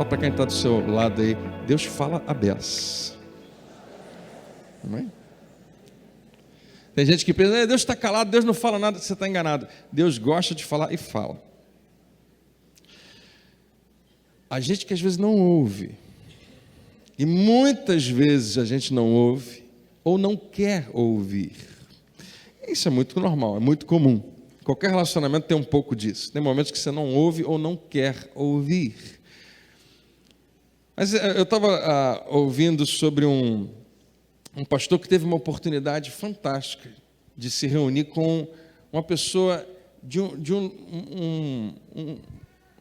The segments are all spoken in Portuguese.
para quem está do seu lado aí, Deus fala a beça. Amém? Tem gente que pensa, Deus está calado, Deus não fala nada, você está enganado. Deus gosta de falar e fala. A gente que às vezes não ouve, e muitas vezes a gente não ouve, ou não quer ouvir. Isso é muito normal, é muito comum. Qualquer relacionamento tem um pouco disso. Tem momentos que você não ouve ou não quer ouvir. Mas eu estava ouvindo sobre um pastor que teve uma oportunidade fantástica de se reunir com uma pessoa de um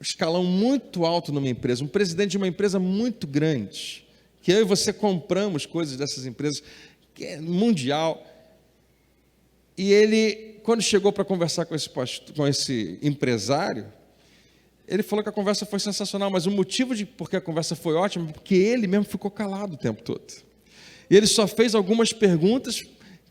escalão muito alto numa empresa, um presidente de uma empresa muito grande, que eu e você compramos coisas dessas empresas, que é mundial. E ele, quando chegou para conversar com esse empresário, ele falou que a conversa foi sensacional, mas o motivo de porque a conversa foi ótima é porque ele mesmo ficou calado o tempo todo. E ele só fez algumas perguntas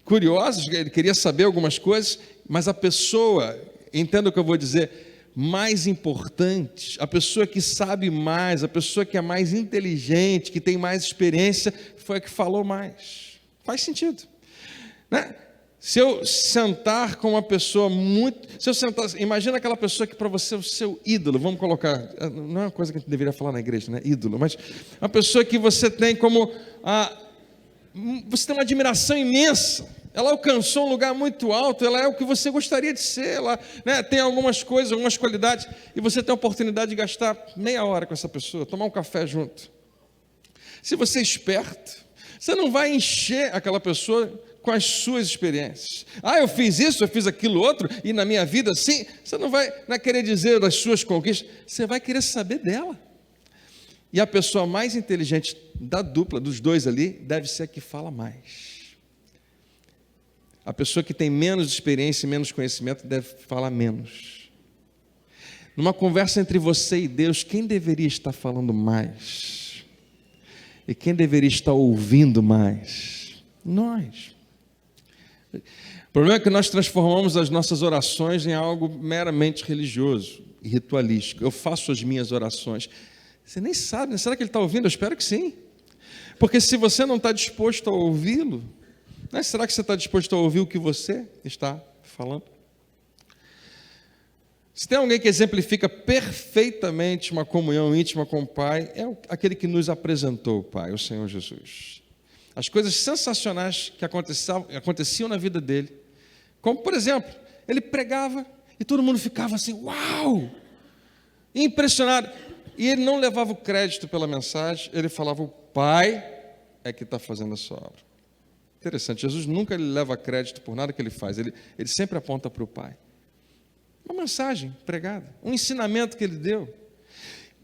curiosas, ele queria saber algumas coisas, mas a pessoa, entenda o que eu vou dizer, mais importante, a pessoa que sabe mais, a pessoa que é mais inteligente, que tem mais experiência, foi a que falou mais. Faz sentido, né? Se eu sentar com uma pessoa imagina aquela pessoa que para você é o seu ídolo, vamos colocar, não é uma coisa que a gente deveria falar na igreja, né? Ídolo, mas uma pessoa que você tem como, você tem uma admiração imensa, ela alcançou um lugar muito alto, ela é o que você gostaria de ser, ela, né, tem algumas coisas, algumas qualidades, e você tem a oportunidade de gastar meia hora com essa pessoa, tomar um café junto. Se você é esperto, você não vai encher aquela pessoa com as suas experiências. Eu fiz isso, eu fiz aquilo outro, e na minha vida assim, você não vai querer dizer das suas conquistas, você vai querer saber dela. E a pessoa mais inteligente da dupla, dos dois ali, deve ser a que fala mais. A pessoa que tem menos experiência e menos conhecimento deve falar menos. Numa conversa entre você e Deus, quem deveria estar falando mais? E quem deveria estar ouvindo mais? Nós. O problema é que nós transformamos as nossas orações em algo meramente religioso e ritualístico. Eu faço as minhas orações. Você nem sabe, né? Será que ele está ouvindo? Eu espero que sim. Porque se você não está disposto a ouvi-lo, né? Será que você está disposto a ouvir o que você está falando? Se tem alguém que exemplifica perfeitamente uma comunhão íntima com o Pai, é aquele que nos apresentou o Pai, o Senhor Jesus. As coisas sensacionais que aconteciam na vida dele, como por exemplo, ele pregava e todo mundo ficava assim, uau, impressionado, e ele não levava o crédito pela mensagem, ele falava, o Pai é que está fazendo a sua obra. Interessante, Jesus nunca leva crédito por nada que ele faz, ele sempre aponta para o Pai. Uma mensagem pregada, um ensinamento que ele deu,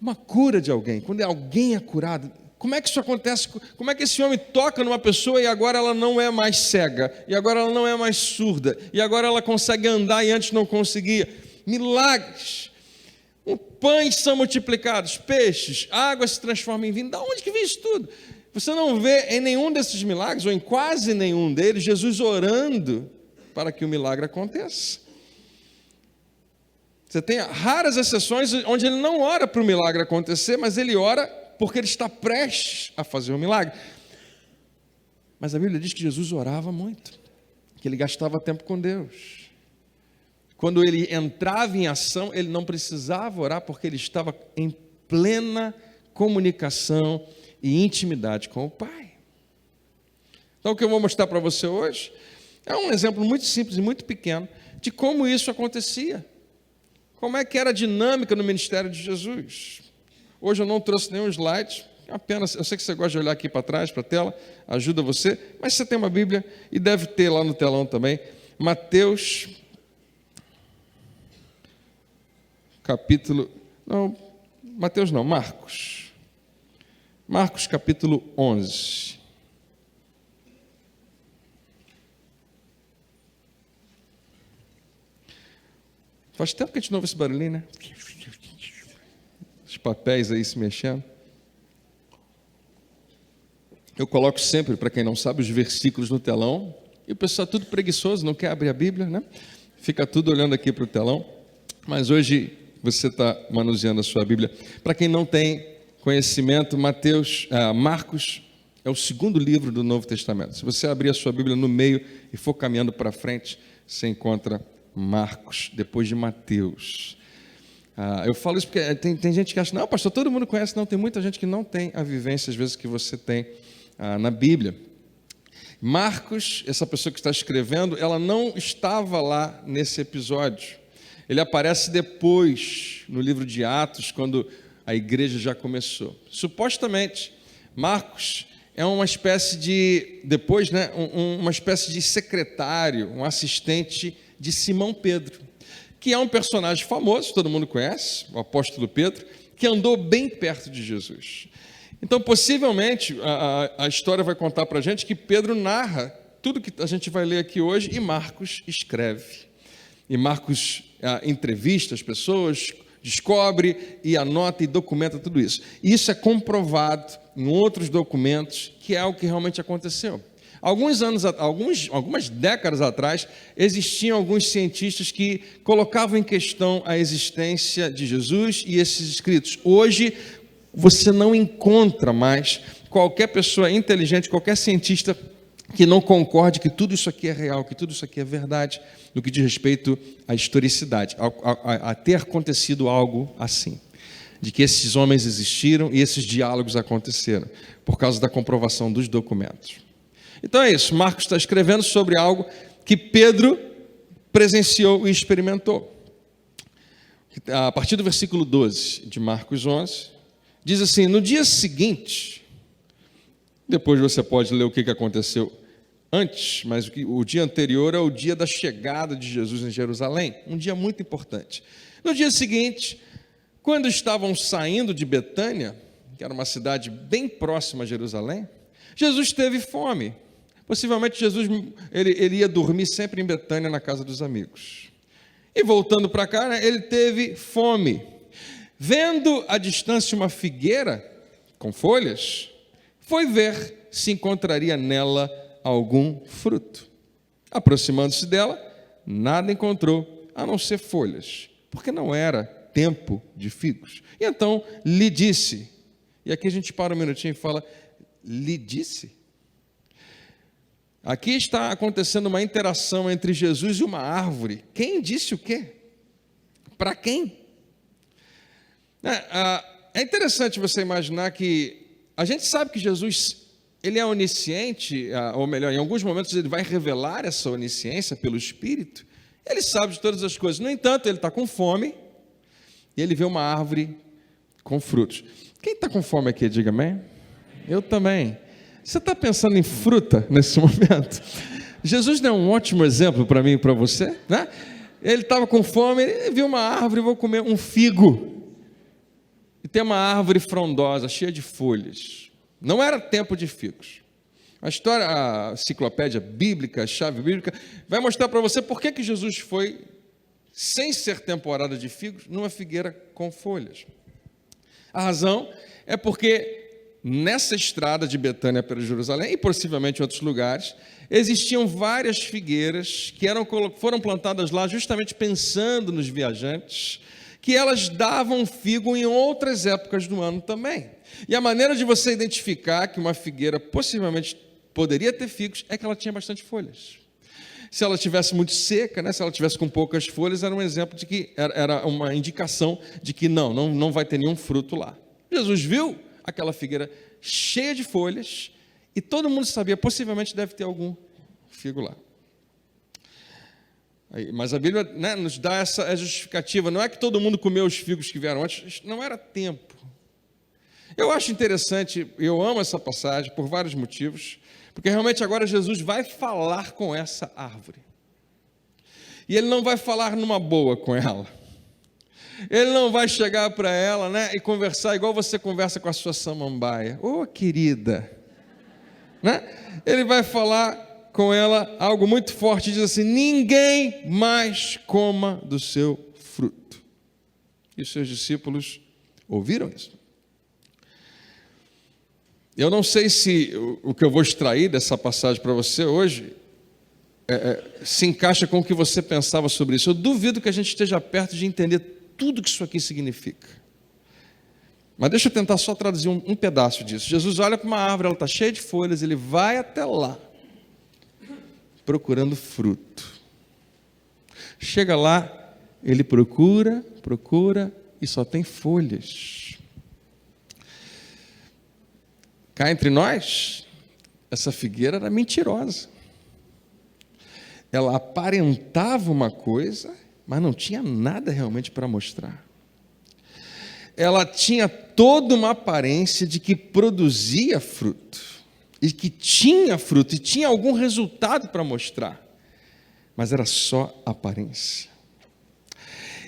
uma cura de alguém, quando alguém é curado. Como é que isso acontece? Como é que esse homem toca numa pessoa e agora ela não é mais cega, e agora ela não é mais surda, e agora ela consegue andar e antes não conseguia? Milagres. Pães são multiplicados, peixes, água se transforma em vinho. Da onde que vem isso tudo? Você não vê em nenhum desses milagres, ou em quase nenhum deles, Jesus orando para que o milagre aconteça. Você tem raras exceções onde ele não ora para o milagre acontecer, mas ele ora porque ele está prestes a fazer um milagre. Mas a Bíblia diz que Jesus orava muito, que ele gastava tempo com Deus. Quando ele entrava em ação, ele não precisava orar, porque ele estava em plena comunicação e intimidade com o Pai. Então o que eu vou mostrar para você hoje é um exemplo muito simples e muito pequeno de como isso acontecia. Como é que era a dinâmica no ministério de Jesus. Hoje eu não trouxe nenhum slide, apenas, eu sei que você gosta de olhar aqui para trás, para a tela, ajuda você, mas você tem uma Bíblia e deve ter lá no telão também, Mateus, Marcos capítulo 11. Faz tempo que a gente não ouve esse barulhinho, né? Os papéis aí se mexendo. Eu coloco sempre, para quem não sabe, os versículos no telão. E o pessoal tudo preguiçoso, não quer abrir a Bíblia, né? Fica tudo olhando aqui para o telão. Mas hoje você está manuseando a sua Bíblia. Para quem não tem, conhecimento, Marcos é o segundo livro do Novo Testamento. Se você abrir a sua Bíblia no meio e for caminhando para frente, você encontra Marcos, depois de Mateus. Eu falo isso porque tem gente que acha, não, pastor, todo mundo conhece. Não, tem muita gente que não tem a vivência, às vezes, que você tem na Bíblia. Marcos, essa pessoa que está escrevendo, ela não estava lá nesse episódio. Ele aparece depois, no livro de Atos, quando a igreja já começou. Supostamente, Marcos é uma espécie de, depois, uma espécie de secretário, um assistente de Simão Pedro, que é um personagem famoso, todo mundo conhece, o apóstolo Pedro, que andou bem perto de Jesus. Então, possivelmente, a história vai contar para a gente que Pedro narra tudo que a gente vai ler aqui hoje e Marcos escreve. E Marcos entrevista as pessoas, descobre e anota e documenta tudo isso. E isso é comprovado em outros documentos que é o que realmente aconteceu. Algumas décadas atrás, existiam alguns cientistas que colocavam em questão a existência de Jesus e esses escritos. Hoje, você não encontra mais qualquer pessoa inteligente, qualquer cientista que não concorde que tudo isso aqui é real, que tudo isso aqui é verdade, no que diz respeito à historicidade, a ter acontecido algo assim, de que esses homens existiram e esses diálogos aconteceram, por causa da comprovação dos documentos. Então é isso, Marcos está escrevendo sobre algo que Pedro presenciou e experimentou. A partir do versículo 12 de Marcos 11, diz assim: no dia seguinte, depois você pode ler o que aconteceu antes, mas o dia anterior é o dia da chegada de Jesus em Jerusalém, um dia muito importante. No dia seguinte, quando estavam saindo de Betânia, que era uma cidade bem próxima a Jerusalém, Jesus teve fome. Possivelmente Jesus ele ia dormir sempre em Betânia, na casa dos amigos. E voltando para cá, ele teve fome. Vendo à distância uma figueira com folhas, foi ver se encontraria nela algum fruto. Aproximando-se dela, nada encontrou, a não ser folhas, porque não era tempo de figos. E então lhe disse, e aqui a gente para um minutinho e fala, lhe disse? Aqui está acontecendo uma interação entre Jesus e uma árvore. Quem disse o quê? Para quem? É interessante você imaginar que a gente sabe que Jesus, ele é onisciente, ou melhor, em alguns momentos ele vai revelar essa onisciência pelo Espírito. Ele sabe de todas as coisas. No entanto, ele está com fome e ele vê uma árvore com frutos. Quem está com fome aqui, diga amém? Eu também. Você está pensando em fruta nesse momento? Jesus não é um ótimo exemplo para mim e para você, né? Ele estava com fome, ele viu uma árvore, vou comer um figo. E tem uma árvore frondosa, cheia de folhas. Não era tempo de figos. A história, a enciclopédia bíblica, a chave bíblica, vai mostrar para você por que Jesus foi, sem ser temporada de figos, numa figueira com folhas. A razão é porque nessa estrada de Betânia para Jerusalém, e possivelmente em outros lugares, existiam várias figueiras que foram plantadas lá justamente pensando nos viajantes, que elas davam figo em outras épocas do ano também. E a maneira de você identificar que uma figueira possivelmente poderia ter figos é que ela tinha bastante folhas. Se ela tivesse muito seca, se ela tivesse com poucas folhas, era um exemplo de que era uma indicação de que não vai ter nenhum fruto lá. Jesus viu aquela figueira cheia de folhas e todo mundo sabia, possivelmente deve ter algum figo lá. Mas a Bíblia nos dá essa justificativa. Não é que todo mundo comeu os figos que vieram antes, não era tempo. Eu acho interessante, eu amo essa passagem por vários motivos, porque realmente agora Jesus vai falar com essa árvore. E ele não vai falar numa boa com ela. Ele não vai chegar para ela, e conversar igual você conversa com a sua samambaia. Ô, querida. Ele vai falar com ela algo muito forte, diz assim: ninguém mais coma do seu fruto. E os seus discípulos ouviram isso. Eu não sei se o que eu vou extrair dessa passagem para você hoje se encaixa com o que você pensava sobre isso. Eu duvido que a gente esteja perto de entender tudo que isso aqui significa. Mas deixa eu tentar só traduzir um pedaço disso. Jesus olha para uma árvore, ela está cheia de folhas, ele vai até lá, procurando fruto. Chega lá, ele procura e só tem folhas. Cá entre nós, essa figueira era mentirosa. Ela aparentava uma coisa, mas não tinha nada realmente para mostrar. Ela tinha toda uma aparência de que produzia fruto, e que tinha fruto, e tinha algum resultado para mostrar, mas era só aparência.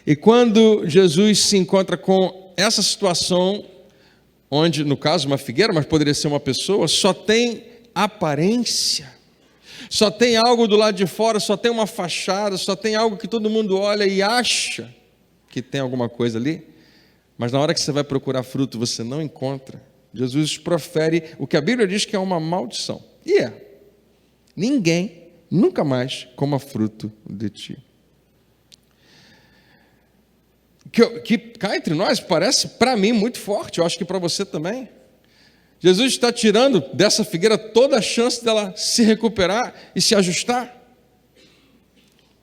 E quando Jesus se encontra com essa situação, onde, no caso, uma figueira, mas poderia ser uma pessoa, só tem aparência, só tem algo do lado de fora, só tem uma fachada, só tem algo que todo mundo olha e acha que tem alguma coisa ali, mas na hora que você vai procurar fruto, você não encontra. Jesus profere o que a Bíblia diz que é uma maldição. E é: ninguém nunca mais coma fruto de ti. Que cá entre nós parece, para mim, muito forte, eu acho que para você também. Jesus está tirando dessa figueira toda a chance dela se recuperar e se ajustar.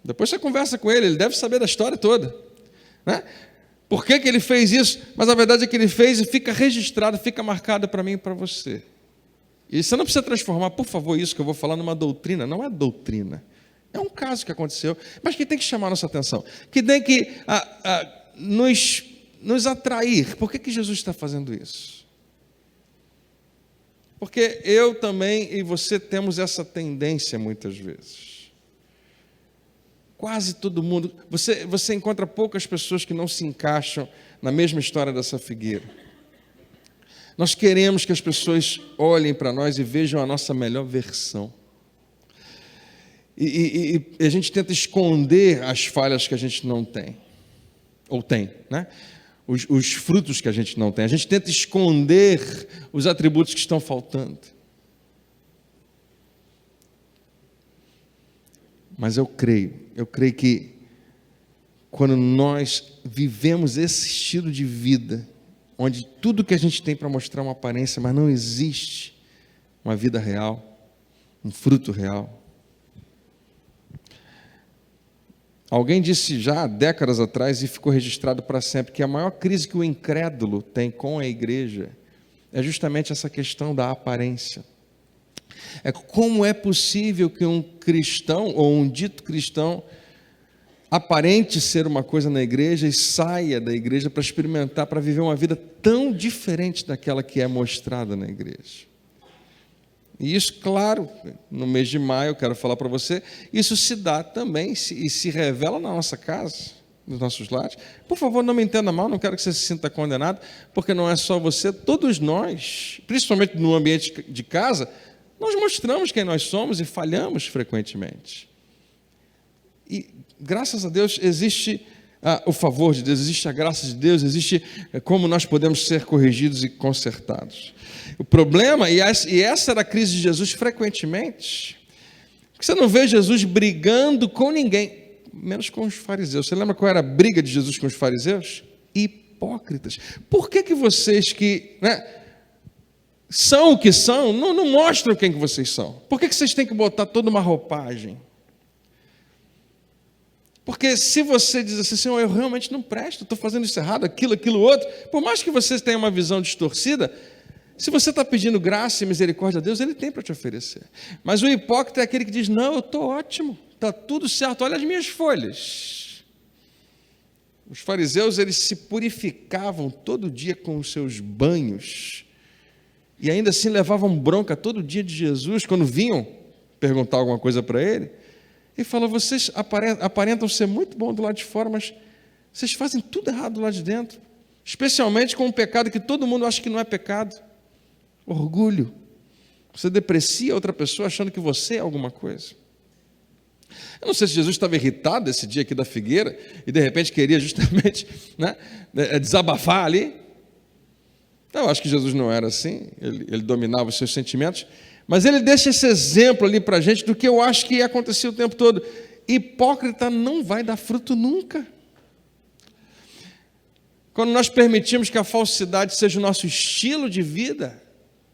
Depois você conversa com ele deve saber da história toda, né? Por que ele fez isso? Mas a verdade é que ele fez e fica registrado, fica marcado para mim e para você. E você não precisa transformar, por favor, isso que eu vou falar numa doutrina. Não é doutrina. É um caso que aconteceu, mas que tem que chamar a nossa atenção, que tem que nos atrair. Por que Jesus está fazendo isso? Porque eu também e você temos essa tendência muitas vezes. Quase todo mundo, você encontra poucas pessoas que não se encaixam na mesma história dessa figueira. Nós queremos que as pessoas olhem para nós e vejam a nossa melhor versão. E a gente tenta esconder as falhas que a gente não tem, ou tem, né? Os frutos que a gente não tem. A gente tenta esconder os atributos que estão faltando. Mas eu creio que quando nós vivemos esse estilo de vida, onde tudo que a gente tem para mostrar é uma aparência, mas não existe uma vida real, um fruto real. Alguém disse já há décadas atrás, e ficou registrado para sempre, que a maior crise que o incrédulo tem com a igreja é justamente essa questão da aparência. É como é possível que um cristão, ou um dito cristão, aparente ser uma coisa na igreja e saia da igreja para experimentar, para viver uma vida tão diferente daquela que é mostrada na igreja. E isso, claro, no mês de maio, eu quero falar para você, isso se dá também e se revela na nossa casa, nos nossos lares. Por favor, não me entenda mal, não quero que você se sinta condenado, porque não é só você, todos nós, principalmente no ambiente de casa, nós mostramos quem nós somos e falhamos frequentemente. E, graças a Deus, existe o favor de Deus, existe a graça de Deus, existe como nós podemos ser corrigidos e consertados. O problema, e essa era a crise de Jesus frequentemente, porque você não vê Jesus brigando com ninguém, menos com os fariseus. Você lembra qual era a briga de Jesus com os fariseus? Hipócritas. Por que vocês que... são o que são, não mostram quem que vocês são? Por que vocês têm que botar toda uma roupagem? Porque se você diz assim, Senhor, eu realmente não presto, estou fazendo isso errado, aquilo outro, por mais que vocês tenham uma visão distorcida, se você está pedindo graça e misericórdia a Deus, Ele tem para te oferecer. Mas o hipócrita é aquele que diz, não, eu estou ótimo, está tudo certo, olha as minhas folhas. Os fariseus, eles se purificavam todo dia com os seus banhos, e ainda assim levavam bronca todo dia de Jesus, quando vinham perguntar alguma coisa para ele, e falou, vocês aparentam ser muito bons do lado de fora, mas vocês fazem tudo errado do lado de dentro, especialmente com um pecado que todo mundo acha que não é pecado, orgulho. Você deprecia outra pessoa achando que você é alguma coisa. Eu não sei se Jesus estava irritado esse dia aqui da figueira, e de repente queria justamente desabafar ali. Eu acho que Jesus não era assim, ele dominava os seus sentimentos, mas ele deixa esse exemplo ali para a gente do que eu acho que acontecia o tempo todo. Hipócrita não vai dar fruto nunca. quando nós permitimos que a falsidade seja o nosso estilo de vida,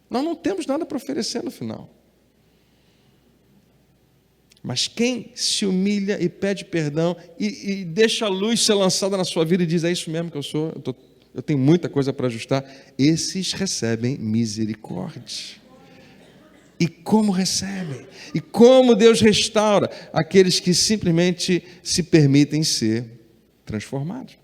nós não temos nada para oferecer no final. Mas quem se humilha e pede perdão e deixa a luz ser lançada na sua vida e diz, é isso mesmo que eu sou, eu tenho muita coisa para ajustar, esses recebem misericórdia. E como recebem? E como Deus restaura aqueles que simplesmente se permitem ser transformados?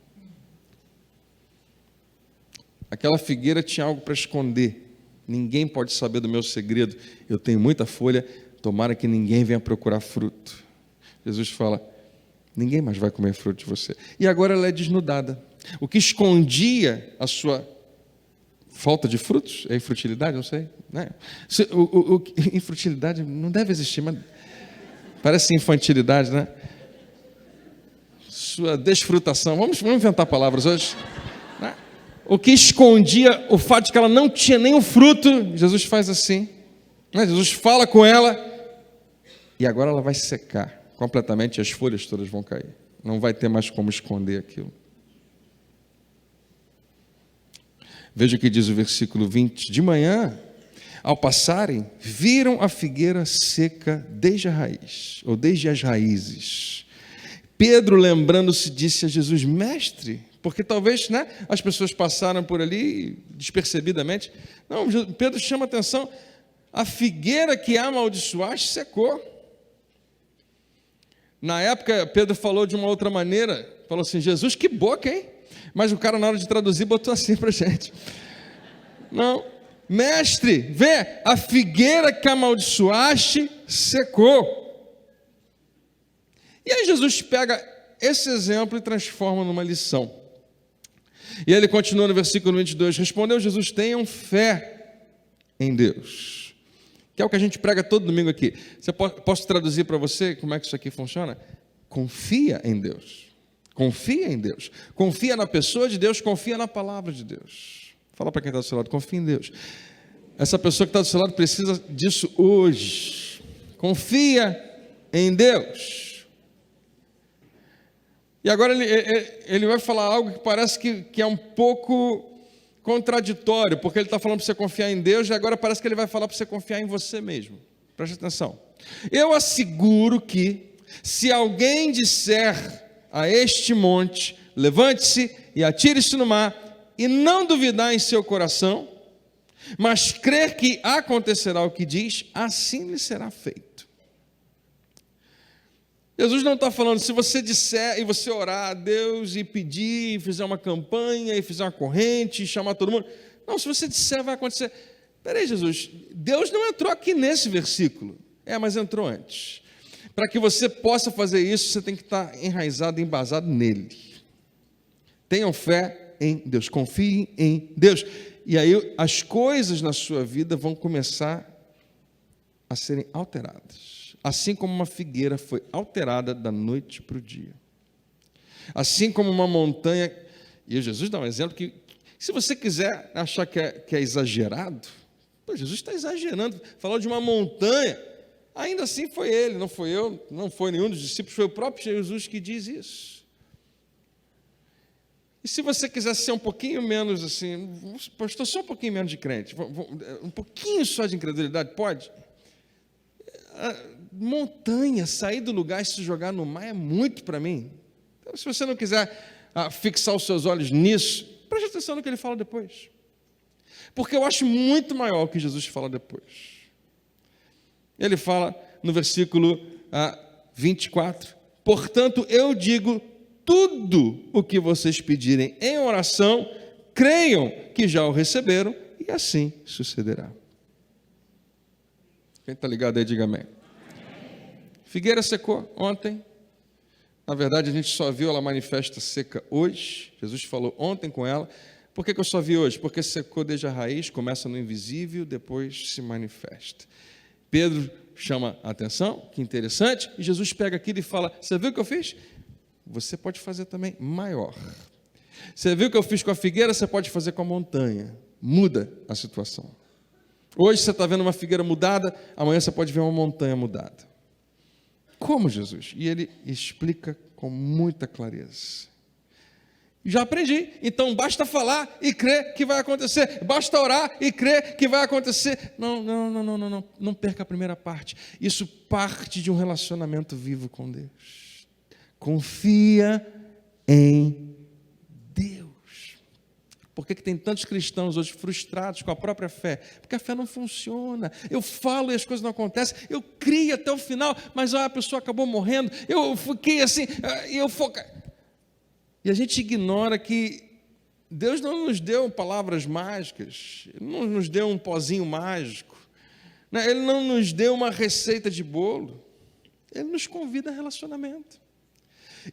Aquela figueira tinha algo para esconder. Ninguém pode saber do meu segredo. Eu tenho muita folha, tomara que ninguém venha procurar fruto. Jesus fala, ninguém mais vai comer fruto de você. E agora ela é desnudada. O que escondia a sua falta de frutos, é infertilidade, não sei, né? Infertilidade não deve existir, mas parece infantilidade, né? Sua desfrutação, vamos inventar palavras hoje, né? O que escondia o fato de que ela não tinha nenhum fruto, Jesus faz assim, né? Jesus fala com ela e agora ela vai secar completamente, as folhas todas vão cair, não vai ter mais como esconder aquilo. Veja o que diz o versículo 20. De manhã, ao passarem, viram a figueira seca desde a raiz, ou desde as raízes. Pedro, lembrando-se, disse a Jesus, mestre, porque talvez, né, as pessoas passaram por ali despercebidamente. Não, Pedro chama a atenção, a figueira que amaldiçoaste secou. Na época, Pedro falou de uma outra maneira, falou assim, Jesus, que boca, hein? Mas o cara, na hora de traduzir, botou assim para a gente. Não, mestre, vê, a figueira que amaldiçoaste secou. E aí Jesus pega esse exemplo e transforma numa lição. E ele continua no versículo 22, respondeu Jesus, tenham fé em Deus. Que é o que a gente prega todo domingo aqui. Posso traduzir para você como é que isso aqui funciona? Confia em Deus. Confia em Deus, confia na pessoa de Deus, confia na palavra de Deus. Fala para quem está do seu lado, confia em Deus. Essa pessoa que está do seu lado precisa disso hoje. Confia em Deus. E agora ele vai falar algo que parece que é um pouco contraditório, porque ele está falando para você confiar em Deus e agora parece que ele vai falar para você confiar em você mesmo. Preste atenção. Eu asseguro que se alguém disser a este monte, levante-se e atire-se no mar, e não duvidar em seu coração, mas crer que acontecerá o que diz, assim lhe será feito. Jesus não está falando, se você disser e você orar a Deus e pedir, e fizer uma campanha, e fizer uma corrente, e chamar todo mundo. Não, se você disser, vai acontecer. Peraí, Jesus, Deus não entrou aqui nesse versículo. Mas entrou antes. Para que você possa fazer isso, você tem que estar enraizado, embasado nele. Tenham fé em Deus, confiem em Deus. E aí as coisas na sua vida vão começar a serem alteradas. Assim como uma figueira foi alterada da noite para o dia. Assim como uma montanha, e Jesus dá um exemplo que, se você quiser achar que é exagerado, Jesus está exagerando, falou de uma montanha. Ainda assim foi ele, não foi eu, não foi nenhum dos discípulos, foi o próprio Jesus que diz isso. E se você quiser ser um pouquinho menos assim, pastor, só um pouquinho menos de crente, um pouquinho só de incredulidade, pode? Montanha, sair do lugar e se jogar no mar é muito para mim. Então, se você não quiser fixar os seus olhos nisso, preste atenção no que ele fala depois. Porque eu acho muito maior o que Jesus fala depois. Ele fala no versículo 24, portanto eu digo, tudo o que vocês pedirem em oração, creiam que já o receberam e assim sucederá. Quem está ligado aí, diga amém. Figueira secou ontem, na verdade a gente só viu ela manifesta seca hoje, Jesus falou ontem com ela. Por que eu só vi hoje? Porque secou desde a raiz, começa no invisível, depois se manifesta. Pedro chama a atenção, que interessante, e Jesus pega aquilo e fala, você viu o que eu fiz? Você pode fazer também maior. Você viu o que eu fiz com a figueira? Você pode fazer com a montanha. Muda a situação. Hoje você está vendo uma figueira mudada, amanhã você pode ver uma montanha mudada. Como, Jesus? E ele explica com muita clareza. Já aprendi. Então, basta falar e crer que vai acontecer. Basta orar e crer que vai acontecer. Não. Não perca a primeira parte. Isso parte de um relacionamento vivo com Deus. Confia em Deus. Por que tem tantos cristãos hoje frustrados com a própria fé? Porque a fé não funciona. Eu falo e as coisas não acontecem. Eu crio até o final, mas a pessoa acabou morrendo. Eu fiquei assim, E a gente ignora que Deus não nos deu palavras mágicas, Ele não nos deu um pozinho mágico, Ele não nos deu uma receita de bolo, Ele nos convida a relacionamento.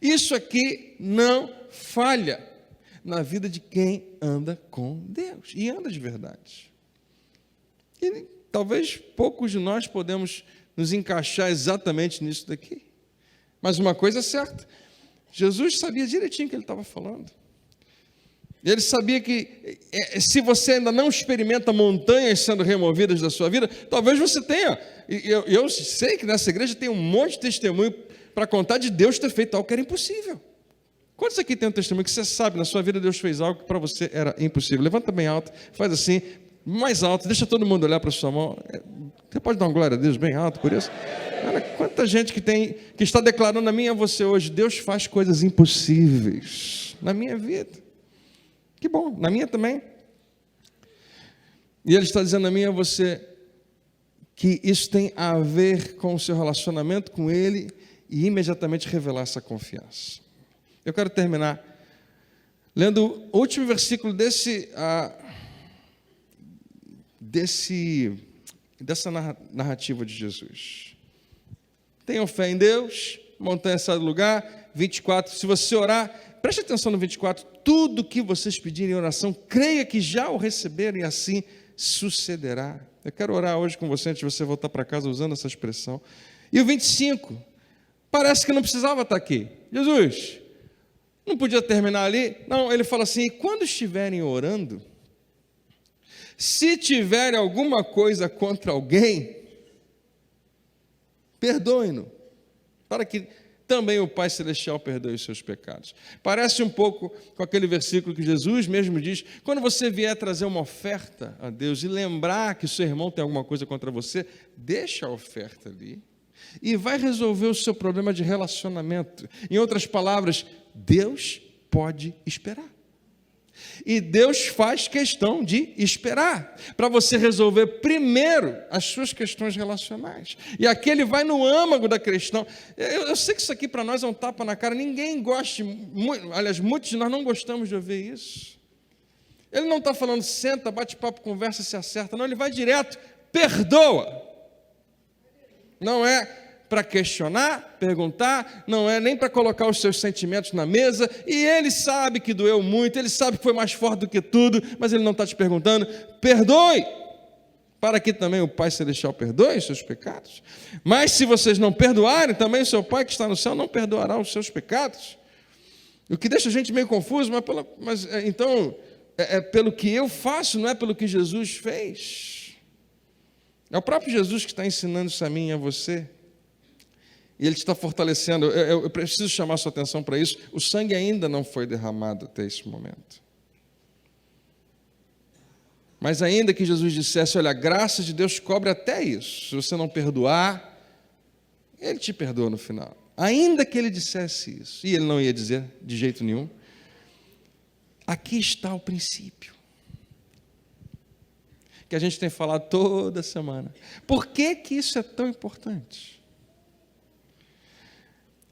Isso aqui não falha na vida de quem anda com Deus, e anda de verdade. E talvez poucos de nós podemos nos encaixar exatamente nisso daqui, mas uma coisa é certa, Jesus sabia direitinho o que ele estava falando. Ele sabia que se você ainda não experimenta montanhas sendo removidas da sua vida, talvez você tenha. Eu sei que nessa igreja tem um monte de testemunho para contar de Deus ter feito algo que era impossível. Quantos aqui tem um testemunho que você sabe, na sua vida Deus fez algo que para você era impossível? Levanta bem alto, faz assim, mais alto, deixa todo mundo olhar para a sua mão. Você pode dar uma glória a Deus bem alto por isso? Olha, quanta gente que está declarando a mim e a você hoje, Deus faz coisas impossíveis na minha vida. Que bom, na minha também. E Ele está dizendo a mim e a você que isso tem a ver com o seu relacionamento com Ele e imediatamente revelar essa confiança. Eu quero terminar lendo o último versículo dessa narrativa de Jesus. Tenham fé em Deus, montanha sai do lugar, 24, se você orar, preste atenção no 24, tudo que vocês pedirem em oração, creia que já o receberam e assim sucederá. Eu quero orar hoje com você, antes de você voltar para casa usando essa expressão. E o 25, parece que não precisava estar aqui. Jesus, não podia terminar ali? Não, ele fala assim, quando estiverem orando, se tiverem alguma coisa contra alguém, perdoem-no, para que também o Pai Celestial perdoe os seus pecados. Parece um pouco com aquele versículo que Jesus mesmo diz, quando você vier trazer uma oferta a Deus e lembrar que o seu irmão tem alguma coisa contra você, deixa a oferta ali e vai resolver o seu problema de relacionamento. Em outras palavras, Deus pode esperar. E Deus faz questão de esperar, para você resolver primeiro as suas questões relacionais. E aqui ele vai no âmago da questão. Eu sei que isso aqui para nós é um tapa na cara, ninguém gosta, aliás, muitos de nós não gostamos de ouvir isso. Ele não está falando, senta, bate papo, conversa, se acerta, não, ele vai direto, perdoa. Não é para questionar, perguntar, não é nem para colocar os seus sentimentos na mesa, e ele sabe que doeu muito, ele sabe que foi mais forte do que tudo, mas ele não está te perguntando, perdoe, para que também o Pai Celestial perdoe os seus pecados. Mas se vocês não perdoarem, também o seu Pai que está no céu não perdoará os seus pecados. O que deixa a gente meio confuso, então, é pelo que eu faço, não é pelo que Jesus fez. É o próprio Jesus que está ensinando isso a mim e a você. E Ele está fortalecendo, eu preciso chamar a sua atenção para isso, o sangue ainda não foi derramado até esse momento. Mas ainda que Jesus dissesse, olha, a graça de Deus cobre até isso, se você não perdoar, Ele te perdoa no final. Ainda que Ele dissesse isso, e Ele não ia dizer de jeito nenhum, aqui está o princípio, que a gente tem falado toda semana. Por que que isso é tão importante?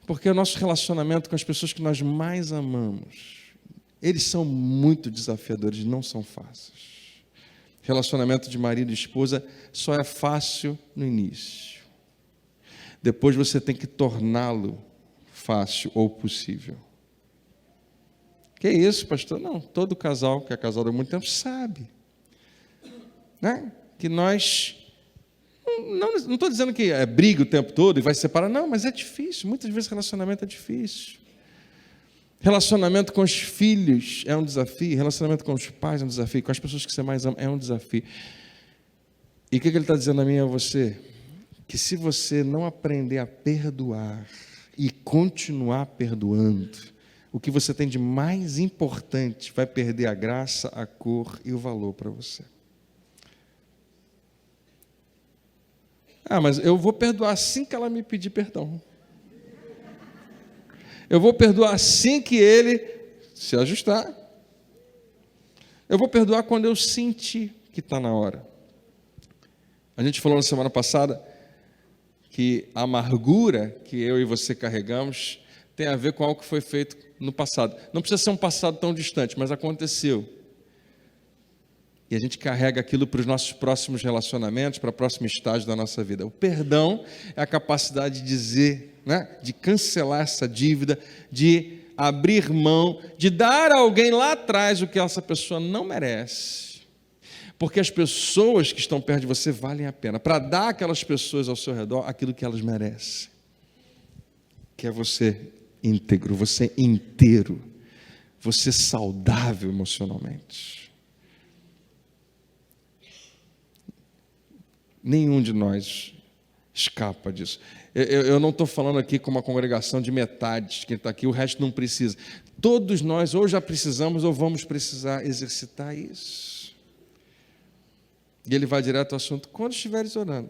Porque o nosso relacionamento com as pessoas que nós mais amamos, eles são muito desafiadores, não são fáceis. Relacionamento de marido e esposa só é fácil no início. Depois você tem que torná-lo fácil ou possível. Que isso, pastor? Não, todo casal que é casado há muito tempo sabe, né? Que nós... Não estou dizendo que é briga o tempo todo e vai separar, não, mas é difícil, muitas vezes relacionamento é difícil. Relacionamento com os filhos é um desafio, relacionamento com os pais é um desafio, com as pessoas que você mais ama é um desafio. E o que ele está dizendo a mim e a você? Que se você não aprender a perdoar e continuar perdoando, o que você tem de mais importante vai perder a graça, a cor e o valor para você. Mas eu vou perdoar assim que ela me pedir perdão. Eu vou perdoar assim que ele se ajustar. Eu vou perdoar quando eu sentir que está na hora. A gente falou na semana passada que a amargura que eu e você carregamos tem a ver com algo que foi feito no passado. Não precisa ser um passado tão distante, mas aconteceu. E a gente carrega aquilo para os nossos próximos relacionamentos, para o próximo estágio da nossa vida. O perdão é a capacidade de dizer, né, de cancelar essa dívida, de abrir mão, de dar a alguém lá atrás o que essa pessoa não merece. Porque as pessoas que estão perto de você valem a pena. Para dar àquelas pessoas ao seu redor aquilo que elas merecem. Que é você íntegro, você inteiro, você saudável emocionalmente. Nenhum de nós escapa disso. Eu não estou falando aqui com uma congregação de metade, quem está aqui, o resto não precisa. Todos nós ou já precisamos ou vamos precisar exercitar isso. E ele vai direto ao assunto. Quando estiveres orando,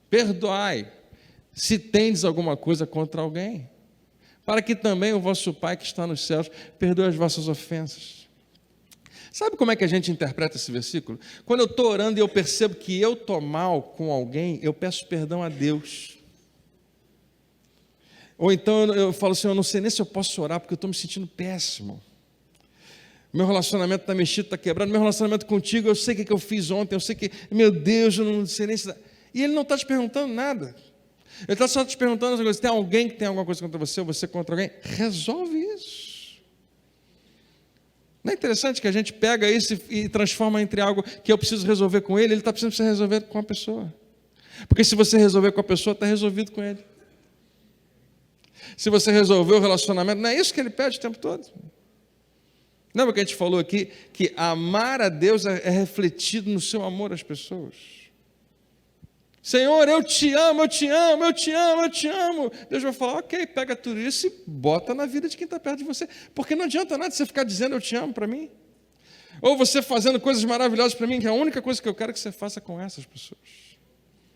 perdoai, se tendes alguma coisa contra alguém, para que também o vosso Pai que está nos céus perdoe as vossas ofensas. Sabe como é que a gente interpreta esse versículo? Quando eu estou orando e eu percebo que eu estou mal com alguém, eu peço perdão a Deus. Ou então eu falo assim, eu não sei nem se eu posso orar, porque eu estou me sentindo péssimo. Meu relacionamento está mexido, está quebrado. Meu relacionamento contigo, eu sei o que eu fiz ontem, eu sei que, meu Deus, eu não sei nem se... E ele não está te perguntando nada. Ele está só te perguntando, se tem alguém que tem alguma coisa contra você, ou você contra alguém, resolve isso. Não é interessante que a gente pega isso e transforma entre algo que eu preciso resolver com ele está precisando ser resolvido com a pessoa. Porque se você resolver com a pessoa, está resolvido com ele. Se você resolver o relacionamento, não é isso que ele pede o tempo todo. Lembra que a gente falou aqui que amar a Deus é refletido no seu amor às pessoas? Senhor, eu te amo, eu te amo, eu te amo, eu te amo. Deus vai falar, ok, pega tudo isso e bota na vida de quem está perto de você. Porque não adianta nada você ficar dizendo eu te amo para mim. Ou você fazendo coisas maravilhosas para mim, que é a única coisa que eu quero que você faça com essas pessoas.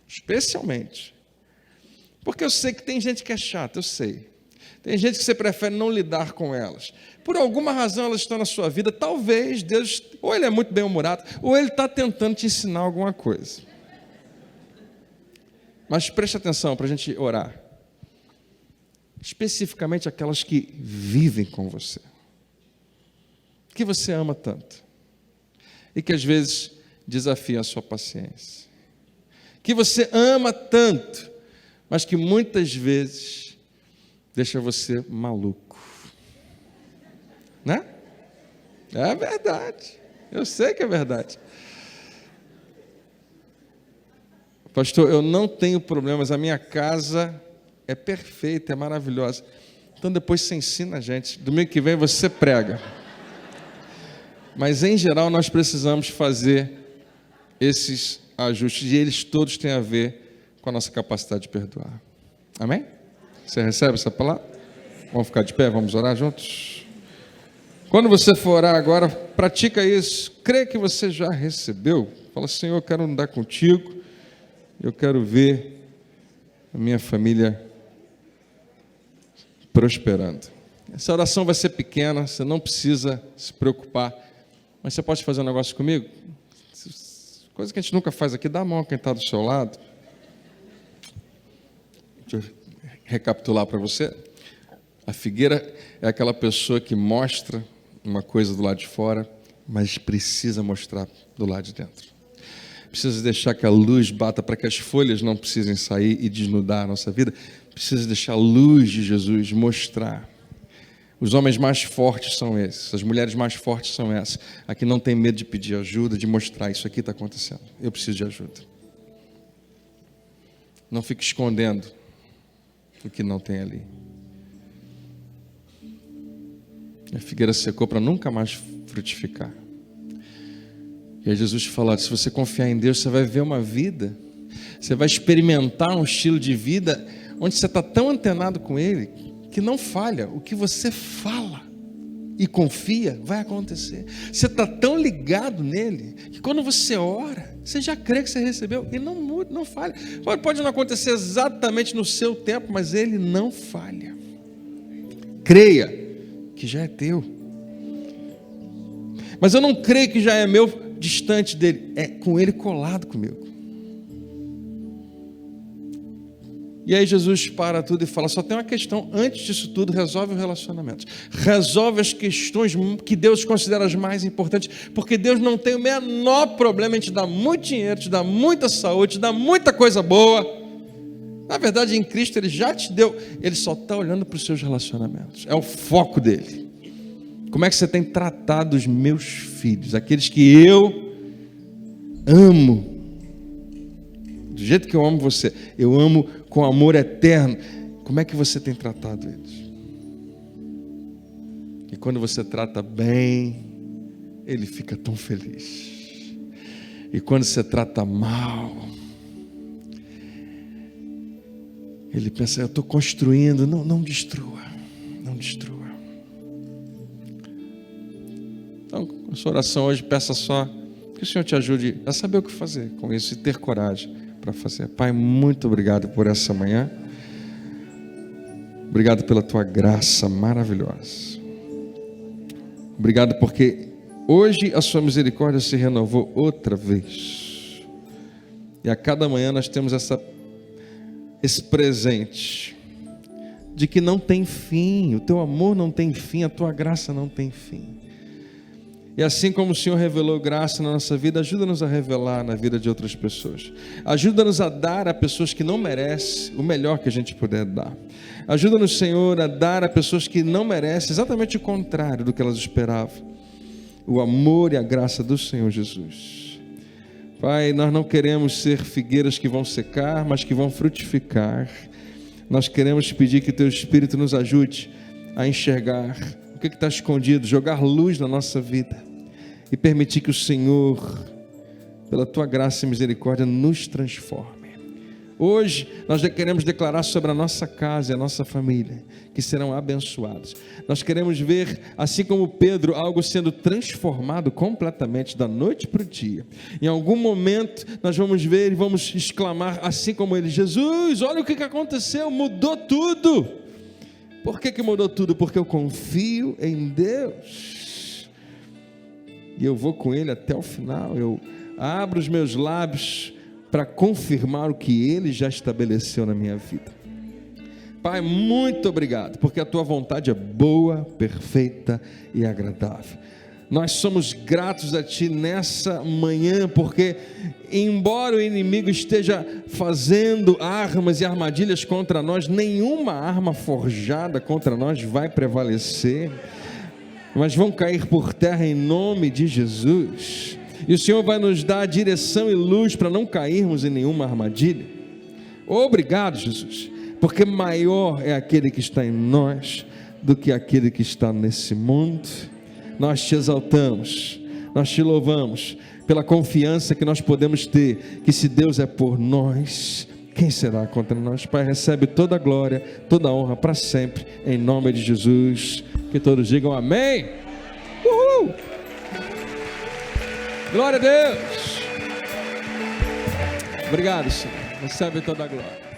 Especialmente. Porque eu sei que tem gente que é chata, eu sei. Tem gente que você prefere não lidar com elas. Por alguma razão elas estão na sua vida, talvez Deus, ou ele é muito bem-humorado, ou ele está tentando te ensinar alguma coisa. Mas preste atenção para a gente orar. Especificamente aquelas que vivem com você. Que você ama tanto. E que às vezes desafiam a sua paciência. Que você ama tanto, mas que muitas vezes deixa você maluco. Né? É verdade. Eu sei que é verdade. Pastor, eu não tenho problemas, a minha casa é perfeita, é maravilhosa. Então depois você ensina a gente. Domingo que vem você prega. Mas em geral nós precisamos fazer esses ajustes, e eles todos têm a ver com a nossa capacidade de perdoar. Amém? Você recebe essa palavra? Vamos ficar de pé, vamos orar juntos? Quando você for orar agora, pratica isso. Crê que você já recebeu. Fala, Senhor, eu quero andar contigo. Eu quero ver a minha família prosperando. Essa oração vai ser pequena, você não precisa se preocupar. Mas você pode fazer um negócio comigo? Coisa que a gente nunca faz aqui, dá a mão a quem está do seu lado. Deixa eu recapitular para você. A figueira é aquela pessoa que mostra uma coisa do lado de fora, mas precisa mostrar do lado de dentro. Precisa deixar que a luz bata para que as folhas não precisem sair e desnudar a nossa vida. Precisa deixar a luz de Jesus mostrar. Os homens mais fortes são esses, as mulheres mais fortes são essas. A que não tem medo de pedir ajuda, de mostrar, isso aqui está acontecendo. Eu preciso de ajuda. Não fique escondendo o que não tem ali. A figueira secou para nunca mais frutificar. E aí Jesus falou, se você confiar em Deus, você vai viver uma vida, você vai experimentar um estilo de vida onde você está tão antenado com Ele, que não falha. O que você fala e confia, vai acontecer. Você está tão ligado nele, que quando você ora, você já crê que você recebeu, e não muda, não falha. Pode não acontecer exatamente no seu tempo, mas ele não falha. Creia que já é teu. Mas eu não creio que já é meu distante dele, é com ele colado comigo. E aí Jesus para tudo e fala, só tem uma questão, antes disso tudo, resolve o relacionamento. Resolve as questões que Deus considera as mais importantes, porque Deus não tem o menor problema em te dar muito dinheiro, te dar muita saúde, te dar muita coisa boa. Na verdade, em Cristo Ele já te deu, Ele só está olhando para os seus relacionamentos, é o foco dele. Como é que você tem tratado os meus filhos, aqueles que eu amo? Do jeito que eu amo você, eu amo com amor eterno. Como é que você tem tratado eles? E quando você trata bem, ele fica tão feliz. E quando você trata mal, ele pensa, eu estou construindo. Não destrua, não destrua. Então, a sua oração hoje, peça só que o Senhor te ajude a saber o que fazer com isso e ter coragem para fazer. Pai, muito obrigado por essa manhã. Obrigado pela tua graça maravilhosa. Obrigado porque hoje a sua misericórdia se renovou outra vez. E a cada manhã nós temos esse presente de que não tem fim. O teu amor não tem fim, a tua graça não tem fim. E assim como o Senhor revelou graça na nossa vida, ajuda-nos a revelar na vida de outras pessoas. Ajuda-nos a dar a pessoas que não merecem o melhor que a gente puder dar. Ajuda-nos, Senhor, a dar a pessoas que não merecem exatamente o contrário do que elas esperavam. O amor e a graça do Senhor Jesus. Pai, nós não queremos ser figueiras que vão secar, mas que vão frutificar. Nós queremos pedir que Teu Espírito nos ajude a enxergar o que está escondido, jogar luz na nossa vida. E permitir que o Senhor, pela tua graça e misericórdia, nos transforme. Hoje, nós queremos declarar sobre a nossa casa e a nossa família, que serão abençoados. Nós queremos ver, assim como Pedro, algo sendo transformado completamente da noite para o dia. Em algum momento, nós vamos ver e vamos exclamar, assim como ele, Jesus, olha o que aconteceu, mudou tudo. Por que mudou tudo? Porque eu confio em Deus. E eu vou com Ele até o final. Eu abro os meus lábios para confirmar o que Ele já estabeleceu na minha vida. Pai, muito obrigado, porque a Tua vontade é boa, perfeita e agradável. Nós somos gratos a Ti nessa manhã, porque embora o inimigo esteja fazendo armas e armadilhas contra nós, nenhuma arma forjada contra nós vai prevalecer, mas vão cair por terra em nome de Jesus. E o Senhor vai nos dar direção e luz para não cairmos em nenhuma armadilha. Obrigado, Jesus, porque maior é aquele que está em nós do que aquele que está nesse mundo. Nós te exaltamos, nós te louvamos pela confiança que nós podemos ter, que se Deus é por nós, quem será contra nós? Pai, recebe toda a glória, toda a honra para sempre, em nome de Jesus. Que todos digam amém. Uhul! Glória a Deus. Obrigado, Senhor. Recebe toda a glória.